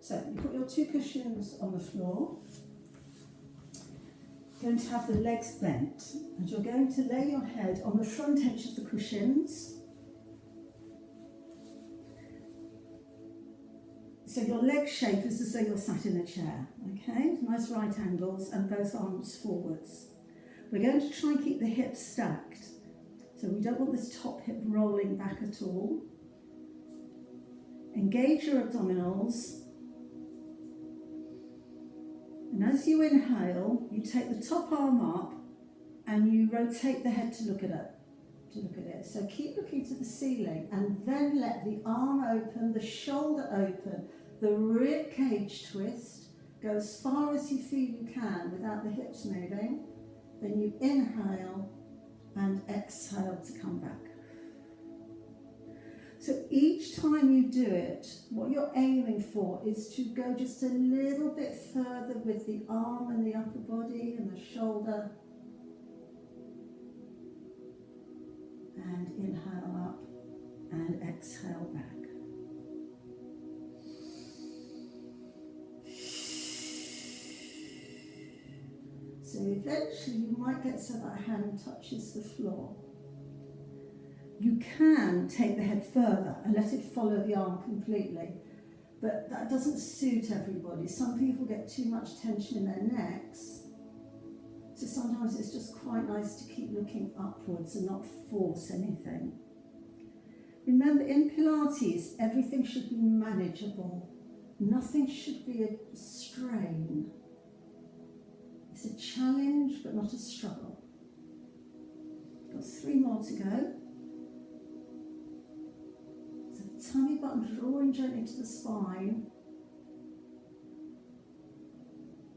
So you put your 2 cushions on the floor. You're going to have the legs bent, and you're going to lay your head on the front edge of the cushions. So your leg shape is as though you're sat in a chair, okay? Nice right angles and both arms forwards. We're going to try and keep the hips stacked. So we don't want this top hip rolling back at all. Engage your abdominals. And as you inhale, you take the top arm up and you rotate the head to look at it. So keep looking to the ceiling and then let the arm open, the shoulder open, the rib cage twist. Go as far as you feel you can without the hips moving. Then you inhale and exhale to come back. So each time you do it, what you're aiming for is to go just a little bit further with the arm and the upper body and the shoulder. And inhale up and exhale back. So eventually you might get so that hand touches the floor. You can take the head further and let it follow the arm completely, but that doesn't suit everybody. Some people get too much tension in their necks, so sometimes it's just quite nice to keep looking upwards and not force anything. Remember, in Pilates, everything should be manageable. Nothing should be a strain. It's a challenge, but not a struggle. Got 3 more to go. Tummy button drawing gently to the spine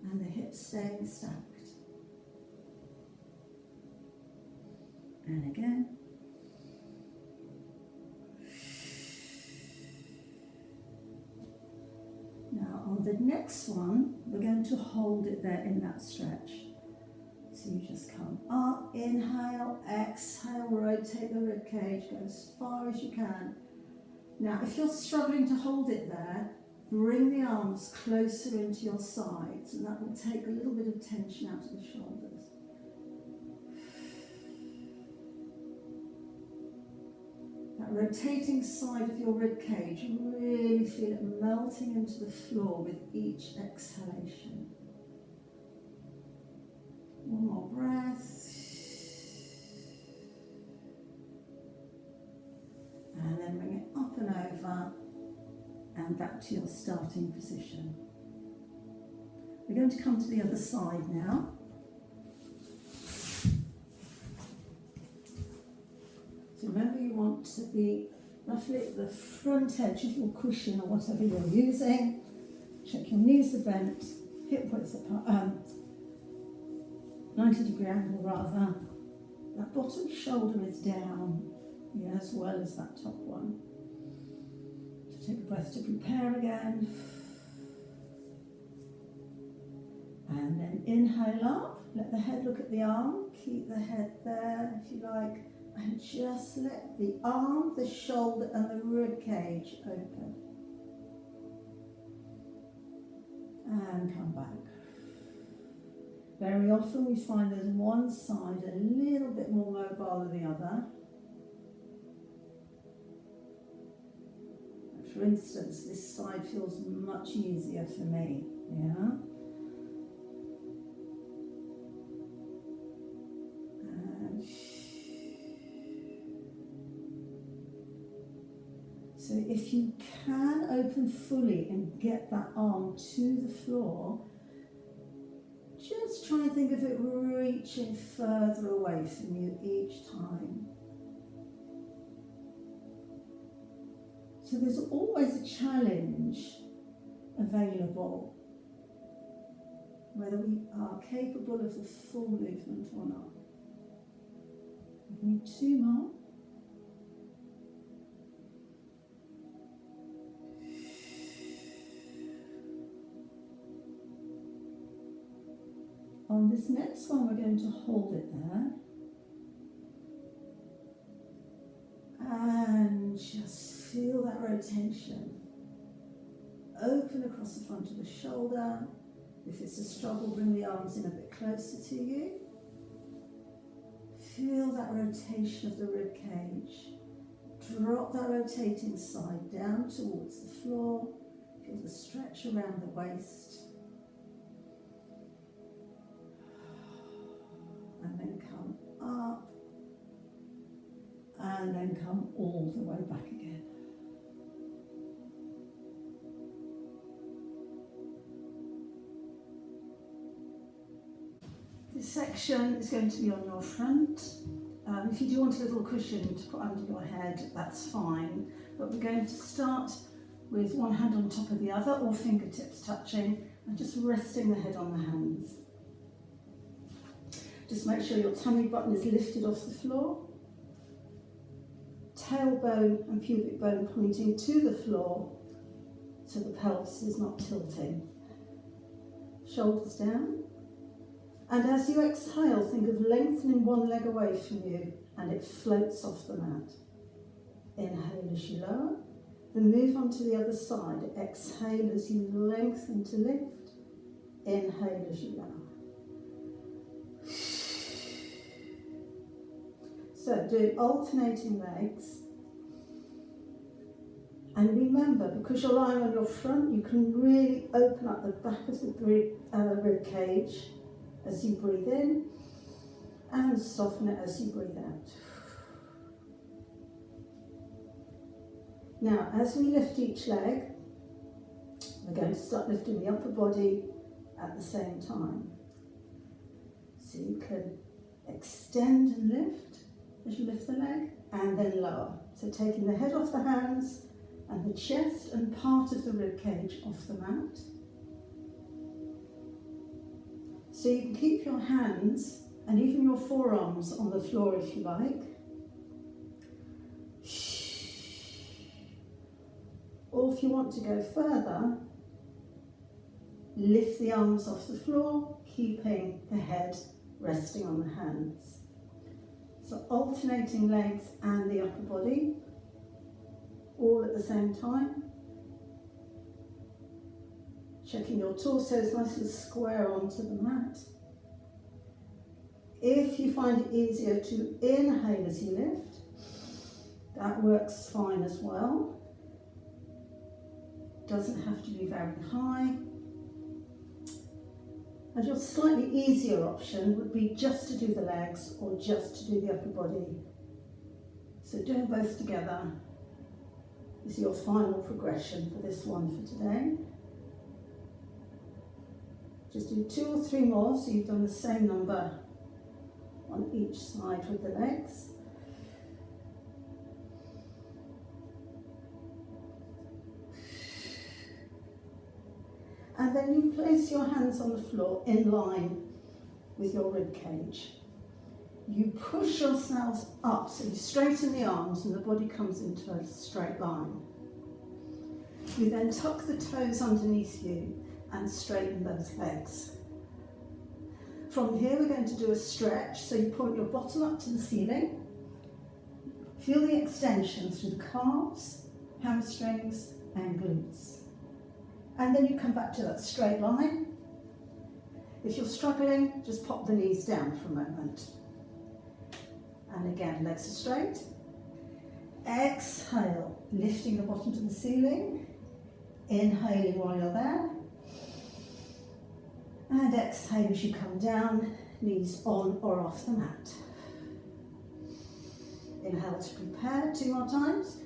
and the hips staying stacked. And again. Now on the next one, we're going to hold it there in that stretch. So you just come up, inhale, exhale, rotate the rib cage, go as far as you can. Now, if you're struggling to hold it there, bring the arms closer into your sides, and that will take a little bit of tension out of the shoulders. That rotating side of your rib cage, really feel it melting into the floor with each exhalation. One more breath. And then bring it up and over and back to your starting position. We're going to come to the other side now. So remember, you want to be roughly at the front edge of your cushion or whatever you're using. Check your knees are bent, hip widths apart, 90-degree angle rather. That bottom shoulder is down. Yeah, as well as that top one. So take a breath to prepare again. And then inhale up, let the head look at the arm, keep the head there if you like, and just let the arm, the shoulder and the rib cage open. And come back. Very often we find there's one side a little bit more mobile than the other. For instance, this side feels much easier for me, yeah? And so if you can open fully and get that arm to the floor, just try and think of it reaching further away from you each time. So there's always a challenge available, whether we are capable of the full movement or not. We need 2 more. On this next one, we're going to hold it there. And just feel that rotation. open across the front of the shoulder. If it's a struggle, bring the arms in a bit closer to you. Feel that rotation of the rib cage. Drop that rotating side down towards the floor. Feel the stretch around the waist. And then come up. And then come all the way back again. This section is going to be on your front. If you do want a little cushion to put under your head, that's fine. But we're going to start with one hand on top of the other, or fingertips touching, and just resting the head on the hands. Just make sure your tummy button is lifted off the floor. Tailbone and pubic bone pointing to the floor, so the pelvis is not tilting. Shoulders down. And as you exhale, think of lengthening one leg away from you and it floats off the mat. Inhale as you lower, then move on to the other side. Exhale as you lengthen to lift. Inhale as you lower. So do alternating legs. And remember, because you're lying on your front, you can really open up the back of the rib cage as you breathe in, and soften it as you breathe out. Now, as we lift each leg, we're going to start lifting the upper body at the same time. So you can extend and lift as you lift the leg, and then lower. So taking the head off the hands and the chest and part of the rib cage off the mat. So you can keep your hands and even your forearms on the floor if you like. Or if you want to go further, lift the arms off the floor, keeping the head resting on the hands. So alternating legs and the upper body, all at the same time. Checking your torso is nice and square onto the mat. If you find it easier to inhale as you lift, that works fine as well. Doesn't have to be very high. And your slightly easier option would be just to do the legs or just to do the upper body. So doing both together is your final progression for this one for today. Just do 2 or 3 more, so you've done the same number on each side with the legs. And then you place your hands on the floor in line with your rib cage. You push yourselves up, so you straighten the arms and the body comes into a straight line. You then tuck the toes underneath you and straighten those legs. From here we're going to do a stretch, so you point your bottom up to the ceiling. Feel the extension through the calves, hamstrings and glutes. And then you come back to that straight line. If you're struggling, just pop the knees down for a moment. And again, legs are straight. Exhale, lifting the bottom to the ceiling. Inhaling while you're there. And exhale as you come down, knees on or off the mat. Inhale to prepare, 2 more times.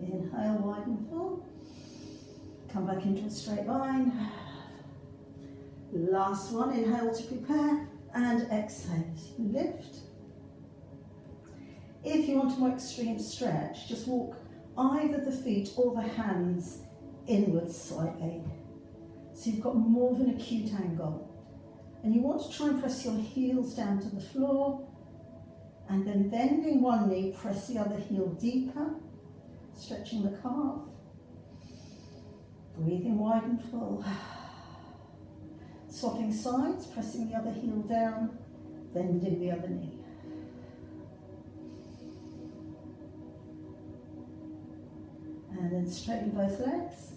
Inhale, widen, full. Come back into a straight line. Last one, inhale to prepare, and exhale as you lift. If you want a more extreme stretch, just walk either the feet or the hands inwards slightly. So you've got more of an acute angle. And you want to try and press your heels down to the floor, and then bending one knee, press the other heel deeper, stretching the calf. Breathing wide and full. Swapping sides, pressing the other heel down, bending the other knee. And then straighten both legs.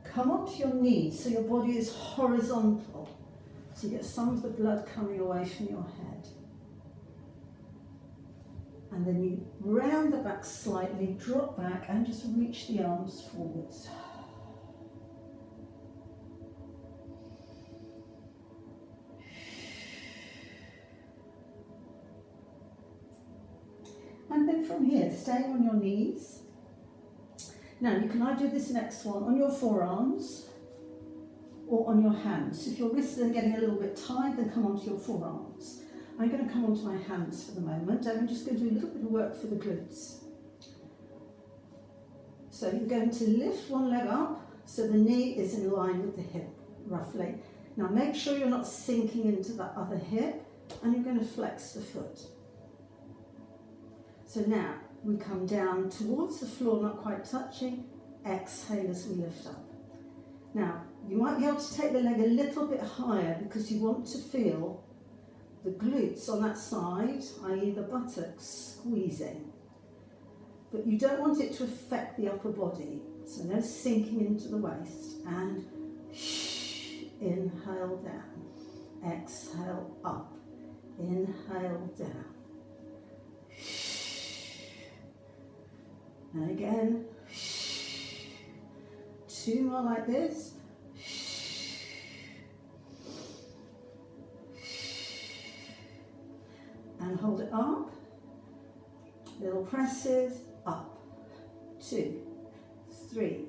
Come onto your knees so your body is horizontal. So you get some of the blood coming away from your head. And then you round the back slightly, drop back and just reach the arms forwards. And then from here, staying on your knees. Now you can either do this next one on your forearms or on your hands. If your wrists are getting a little bit tired, then come onto your forearms. I'm going to come onto my hands for the moment, and I'm just going to do a little bit of work for the glutes. So you're going to lift one leg up so the knee is in line with the hip, roughly. Now make sure you're not sinking into that other hip, and you're going to flex the foot. So now we come down towards the floor, not quite touching. Exhale as we lift up. Now, you might be able to take the leg a little bit higher because you want to feel the glutes on that side, i.e. the buttocks, squeezing. But you don't want it to affect the upper body. So no sinking into the waist. And inhale down. Exhale up. Inhale down. And again. 2 more like this. And hold it up. Little presses up. 2, 3,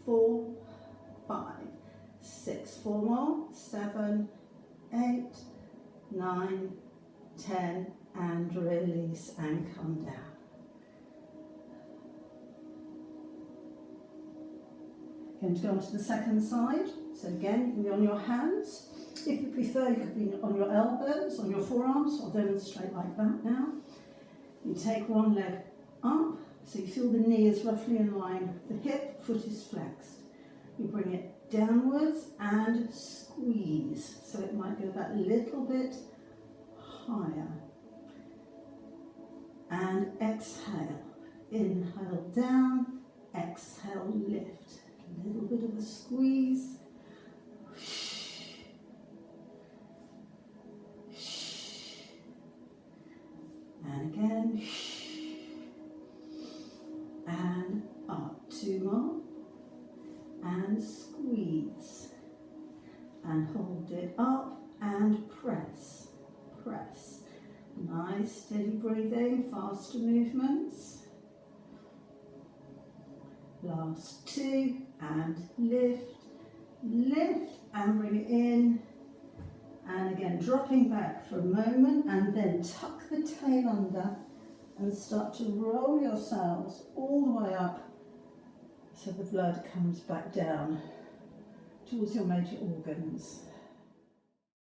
4, 5, 6. 4 more. 7, 8, 9, 10. And release and come down. Going to go on to the second side. So again, you can be on your hands. If you prefer, you could be on your elbows, on your forearms. I'll demonstrate like that now. You take one leg up, so you feel the knee is roughly in line with the hip, foot is flexed. You bring it downwards and squeeze. So it might go that little bit higher. And exhale. Inhale down, exhale lift. A little bit of a squeeze. And again. And up. 2 more. And squeeze. And hold it up and press. Press. Nice steady breathing, faster movements. Last 2, and lift, lift, and bring it in. And again, dropping back for a moment, and then tuck the tail under and start to roll yourselves all the way up so the blood comes back down towards your major organs.